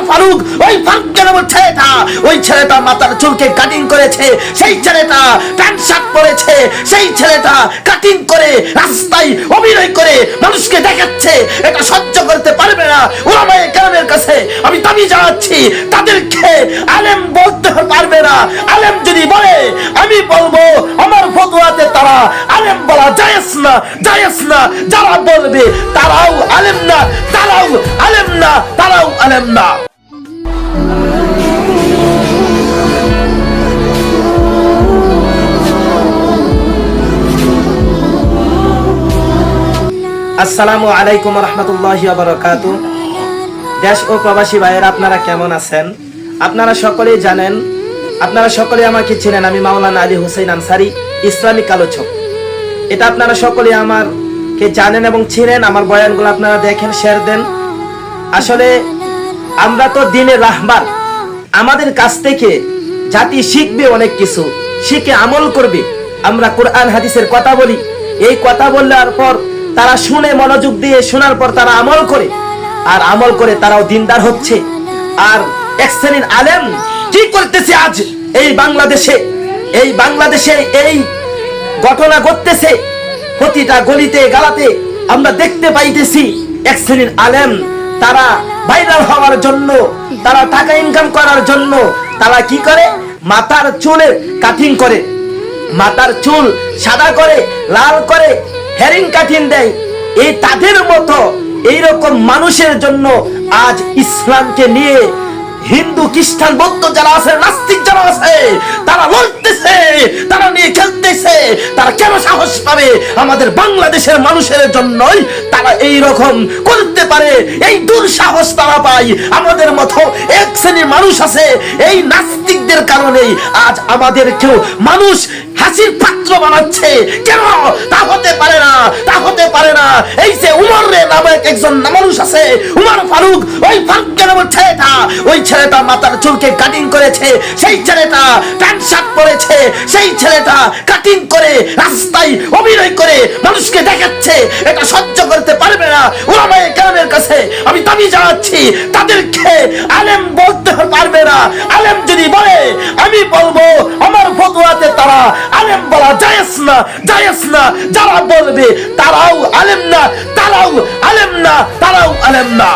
ফারুক, ওই ফারুককে নামের ছেলেটা, ওই ছেলেটা মাথার চুলকে কাটিং করেছে, সেই ছেলেটা প্যান্ট শার্ট পরেছে, সেই ছেলেটা কাটিং করে রাস্তায় অভিনয় করে মানুষকে দেখাচ্ছে, এটা সহ্য করতে পারবে না। উলামায়ে কেরামের কাছে আমি দাবি জানাচ্ছি, তাদেরকে আলেম বলতে পারবে না। আলেম যদি বলে, আমি বলবো আমার ফতোয়াতে তারা আলেম বলা জায়েজ না, জায়েজ না। যারা বলবে তারাও আলেম না, তারাও আলেম না, তারাও আলেম না। আসসালামু আলাইকুম রহমতুল্লাহি ওয়া বারাকাতুহু। দেশ ও প্রবাসী ভাইয়েরা, আপনারা কেমন আছেন? আপনারা সকলেই জানেন, আপনারা সকলেই আমাকে চিনেন, আমি মাওলানা আলী হুসাইন আনসারী, ইসলামিক আলোচক। এটা আপনারা সকলেই আমাকে জানেন এবং চিনেন। আমার বয়ানগুলো আপনারা দেখেন, শেয়ার দেন। আসলে আমরা তো দ্বীনের রাহবার, আমাদের কাছ থেকে জাতি শিখবে অনেক কিছু, শিখে আমল করবে। আমরা কোরআন হাদিসের কথা বলি, এই কথা বলার পর তারা শুনে, মনোযোগ দিয়ে শোনার পর তারা আমল করে, আর আমল করে তারাও দিনদার হচ্ছে। আর এক শ্রেণীর আলেম কি করতেছে আজ এই বাংলাদেশে, এই বাংলাদেশে এই ঘটনা ঘটতেছে, প্রতিটা গলিতে গালাতে আমরা দেখতে পাইতেছি। এক শ্রেণীর আলেম তারা ভাইরাল হওয়ার জন্য, তারা টাকা ইনকাম করার জন্য তারা কি করে, মাথার চুলের কাটিং করে, মাথার চুল সাদা করে, লাল করে হেরিং কাটিং দেয়। এই তাদের মতো এইরকম মানুষের জন্য আজ ইসলামকে নিয়ে হিন্দু, খ্রিস্টান, বৌদ্ধ যারা আছে, নাস্তিক যারা আছে, তারা লড়তেছে, তারা নিয়ে খেলতেছে। তারা কেন সাহস পাবে? আমাদের বাংলাদেশের মানুষের জন্যই তারা এই রকম করতে পারে, এই দুঃসাহস তারা পায়। আমাদের মতো এক শ্রেণীর মানুষ আছে, এই নাস্তিকদের কারণেই আজ আমাদেরকেও মানুষ হাসির পাত্র বানাচ্ছে। কেন? তা হতে পারে না, তা হতে পারে না। এই যে উমর নামে একজন মানুষ আছে, উমর ফারুক, ওই ফারুককে নামের ছেলেটা, ওই ছেলেটা মাথার চুলকে কাটিং করেছে, সেই ছেলেটা প্যান্ট শার্ট পরেছে, সেই ছেলেটা কাটিং করে রাস্তায় অভিনয় করে মানুষকে দেখাচ্ছে, এটা সহ্য করতে পারবে না। উলামায়ে কেরামের কাছে আমি দাবি জানাচ্ছি, তাদেরকে আলেম বলতে পারবে না। আলেম যদি বলে, আমি বলবো আমার ফতোয়াতে তারা আলেম বলা জায়েজ না, জায়েজ না। যারা বলবে তারাও আলেম না, তারাও আলেম না, তারাও আলেম না।